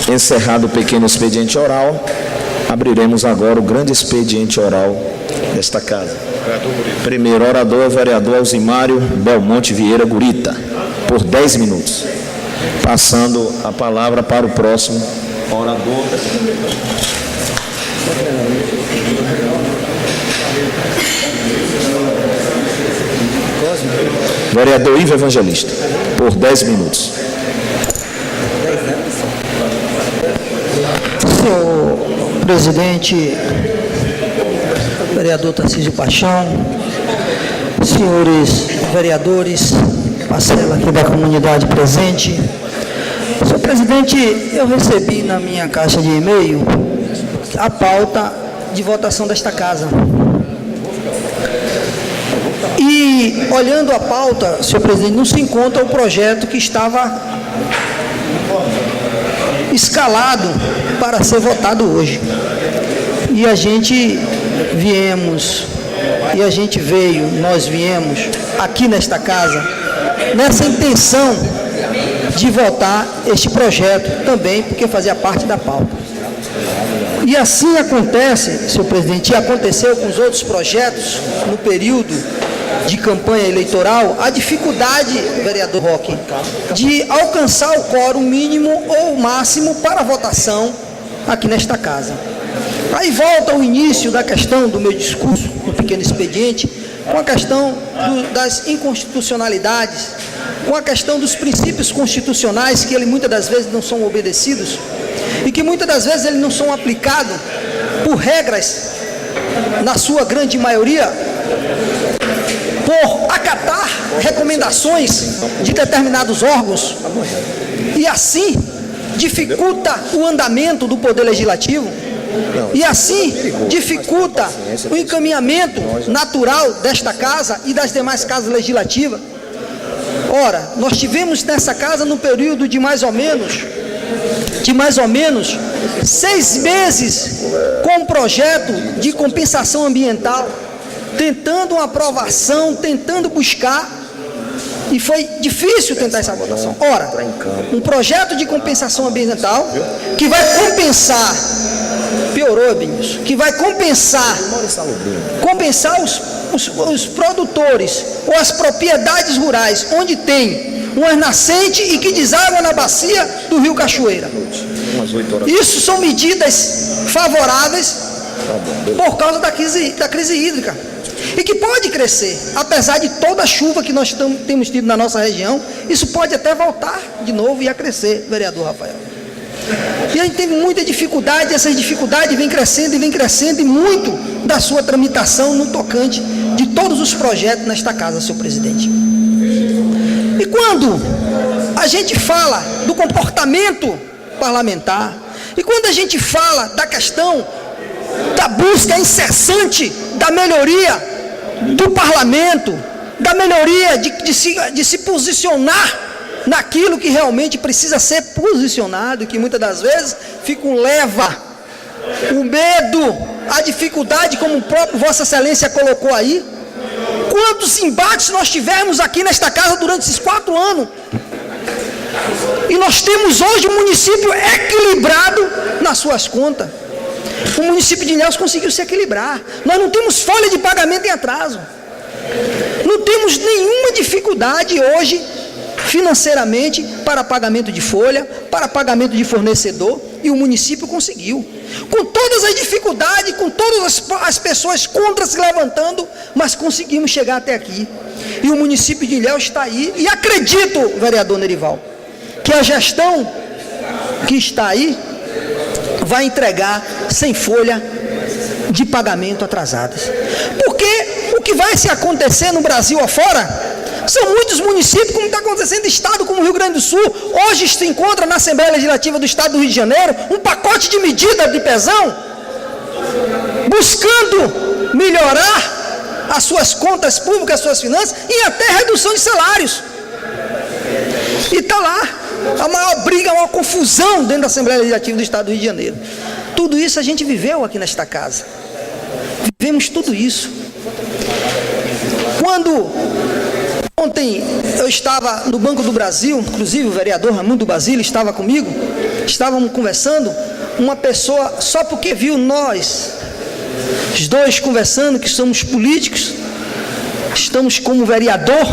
Encerrado o pequeno expediente oral, abriremos agora o grande expediente oral desta casa. Primeiro orador é o vereador Elzimário Belmonte Vieira Gurita, por 10 minutos. Passando a palavra para o próximo orador. Vereador Ivo Evangelista, por 10 minutos. Senhor presidente, vereador Tarcísio Paixão, senhores vereadores, parcela aqui da comunidade presente. Senhor presidente, eu recebi na minha caixa de e-mail a pauta de votação desta casa. E, olhando a pauta, senhor presidente, não se encontra o projeto que estava escalado para ser votado hoje. E a gente nós viemos aqui nesta casa, nessa intenção de votar este projeto também, porque fazia parte da pauta. E assim acontece, senhor presidente, e aconteceu com os outros projetos no período de campanha eleitoral, a dificuldade, vereador Roque, de alcançar o quórum mínimo ou máximo para a votação aqui nesta casa. Aí volta ao início da questão do meu discurso, no pequeno expediente, com a questão das inconstitucionalidades, com a questão dos princípios constitucionais, que muitas das vezes não são obedecidos, e que muitas das vezes eles não são aplicados por regras, na sua grande maioria, por acatar recomendações de determinados órgãos, e assim dificulta o andamento do Poder Legislativo, e assim dificulta o encaminhamento natural desta casa e das demais casas legislativas. Ora, nós tivemos nessa casa no período de mais ou menos 6 meses com um projeto de compensação ambiental, tentando uma aprovação, tentando buscar, e foi difícil tentar essa votação. Ora, um projeto de compensação ambiental que vai compensar, piorou, Benilson, que vai compensar os produtores ou as propriedades rurais onde tem uma nascente e que deságua na bacia do Rio Cachoeira. Isso são medidas favoráveis por causa da crise hídrica, e que pode crescer, apesar de toda a chuva que nós temos tido na nossa região. Isso pode até voltar de novo e a crescer, vereador Rafael. E a gente teve muita dificuldade, essas dificuldades vêm crescendo e muito da sua tramitação no tocante de todos os projetos nesta casa, senhor presidente. E quando a gente fala do comportamento parlamentar, e quando a gente fala da questão da busca incessante da melhoria do parlamento, da melhoria de se posicionar naquilo que realmente precisa ser posicionado, que muitas das vezes fica leva o medo, a dificuldade, como o próprio Vossa Excelência colocou aí. Quantos embates nós tivemos aqui nesta casa durante esses 4 anos? E nós temos hoje um município equilibrado nas suas contas. O município de Ilhéus conseguiu se equilibrar. Nós não temos folha de pagamento em atraso. Não temos nenhuma dificuldade hoje, financeiramente, para pagamento de folha, para pagamento de fornecedor, e o município conseguiu. Com todas as dificuldades, com todas as pessoas contra se levantando, mas conseguimos chegar até aqui. E o município de Ilhéus está aí, e acredito, vereador Nerival, que a gestão que está aí vai entregar sem folha de pagamento atrasadas. Porque o que vai se acontecer no Brasil afora, são muitos municípios, como está acontecendo em estado como o Rio Grande do Sul. Hoje se encontra na Assembleia Legislativa do Estado do Rio de Janeiro um pacote de medidas de pesão, buscando melhorar as suas contas públicas, as suas finanças, e até redução de salários. E está lá a maior briga, a maior confusão dentro da Assembleia Legislativa do Estado do Rio de Janeiro. Tudo isso a gente viveu aqui nesta casa. Vivemos tudo isso. Quando Ontem eu estava no Banco do Brasil, inclusive o vereador Raimundo Basílio estava comigo, estávamos conversando, uma pessoa, só porque viu nós, os dois conversando, que somos políticos, estamos como vereador,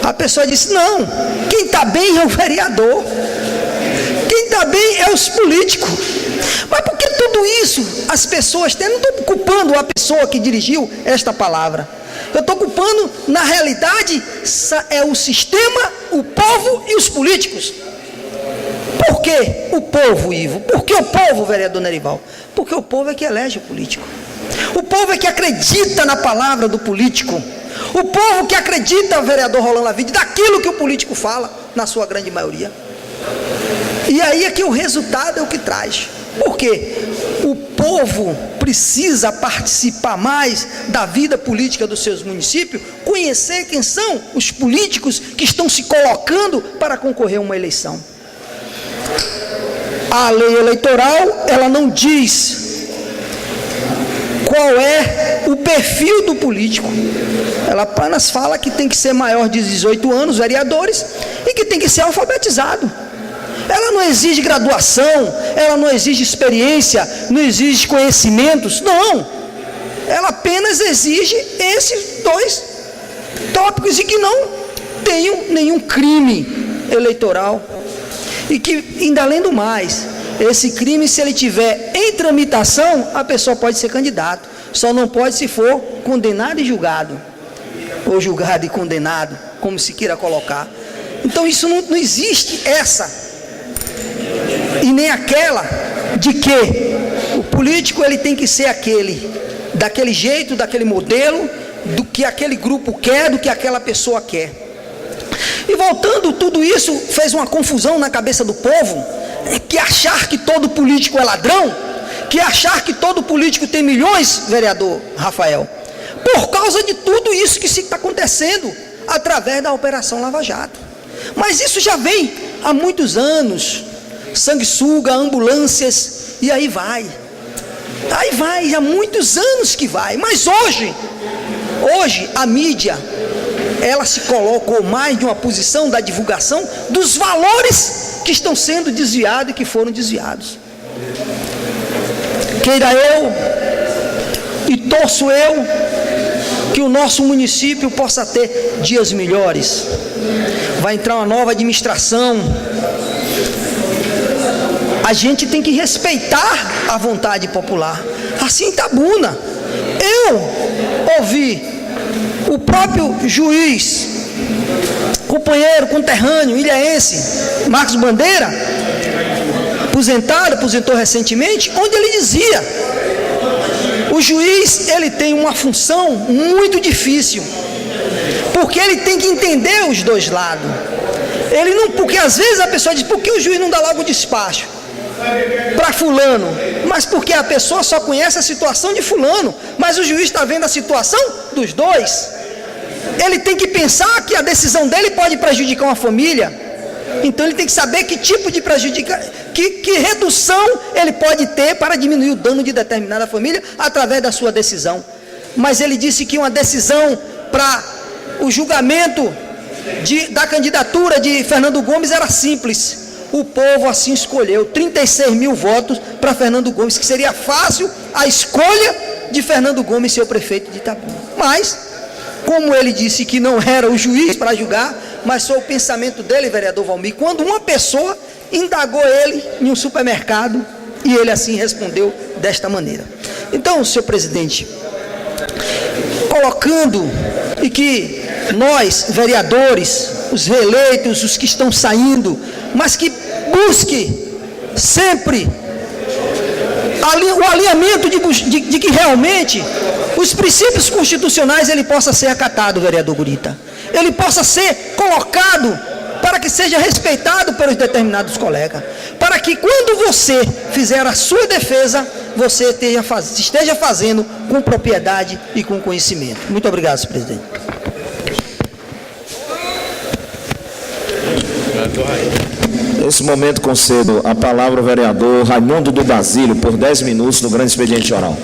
a pessoa disse, não, quem está bem é o vereador, quem está bem é os políticos. Mas por que tudo isso as pessoas têm? Eu não estou culpando a pessoa que dirigiu esta palavra, eu estou culpando, na realidade, é o sistema, o povo e os políticos. Por que o povo, Ivo? Por que o povo, vereador Nerival? Porque o povo é que elege o político, o povo é que acredita na palavra do político, o povo que acredita, vereador Rolando Lavide, daquilo que o político fala, na sua grande maioria. E aí é que o resultado é o que traz. Por quê? O povo precisa participar mais da vida política dos seus municípios, conhecer quem são os políticos que estão se colocando para concorrer a uma eleição. A lei eleitoral, ela não diz qual é o perfil do político, ela apenas fala que tem que ser maior de 18 anos, vereadores, e que tem que ser alfabetizado. Ela não exige graduação, ela não exige experiência, não exige conhecimentos, não. Ela apenas exige esses dois tópicos e que não tenham nenhum crime eleitoral. E que, ainda além do mais, esse crime, se ele tiver em tramitação, a pessoa pode ser candidato. Só não pode se for condenado e julgado, ou julgado e condenado, como se queira colocar. Então isso não existe essa... E nem aquela de que o político ele tem que ser daquele jeito, daquele modelo, do que aquele grupo quer, do que aquela pessoa quer. E voltando, tudo isso fez uma confusão na cabeça do povo, que achar que todo político é ladrão, que achar que todo político tem milhões, vereador Rafael, por causa de tudo isso que está acontecendo, através da Operação Lava Jato. Mas isso já vem há muitos anos, sanguessuga, ambulâncias, e aí vai, há muitos anos que vai. Mas hoje a mídia, ela se colocou mais de uma posição da divulgação dos valores que estão sendo desviados e que foram desviados. Queira eu e torço eu que o nosso município possa ter dias melhores. Vai entrar uma nova administração, a gente tem que respeitar a vontade popular. Assim em Itabuna, eu ouvi o próprio juiz, companheiro, conterrâneo, ilhaense, Marcos Bandeira, aposentou recentemente, onde ele dizia, o juiz, ele tem uma função muito difícil, porque ele tem que entender os dois lados. Ele não, porque às vezes a pessoa diz, por que o juiz não dá logo o despacho para fulano? Mas porque a pessoa só conhece a situação de fulano, mas o juiz está vendo a situação dos dois. Ele tem que pensar que a decisão dele pode prejudicar uma família, então ele tem que saber que tipo de prejudicar, que redução ele pode ter para diminuir o dano de determinada família através da sua decisão. Mas ele disse que uma decisão para o julgamento da candidatura de Fernando Gomes era simples. O povo assim escolheu 36 mil votos para Fernando Gomes, que seria fácil a escolha de Fernando Gomes ser o prefeito de Itabuna. Mas, como ele disse que não era o juiz para julgar, mas foi o pensamento dele, vereador Valmir, quando uma pessoa indagou ele em um supermercado, e ele assim respondeu desta maneira. Então, senhor presidente, colocando, e que nós, vereadores, os reeleitos, os que estão saindo, mas que busque sempre o alinhamento de que realmente os princípios constitucionais ele possa ser acatado, vereador Gurita, ele possa ser colocado para que seja respeitado pelos determinados colegas, para que quando você fizer a sua defesa, você esteja fazendo com propriedade e com conhecimento. Muito obrigado, senhor presidente. Nesse momento concedo a palavra ao vereador Raimundo do Basílio por 10 minutos no grande expediente oral.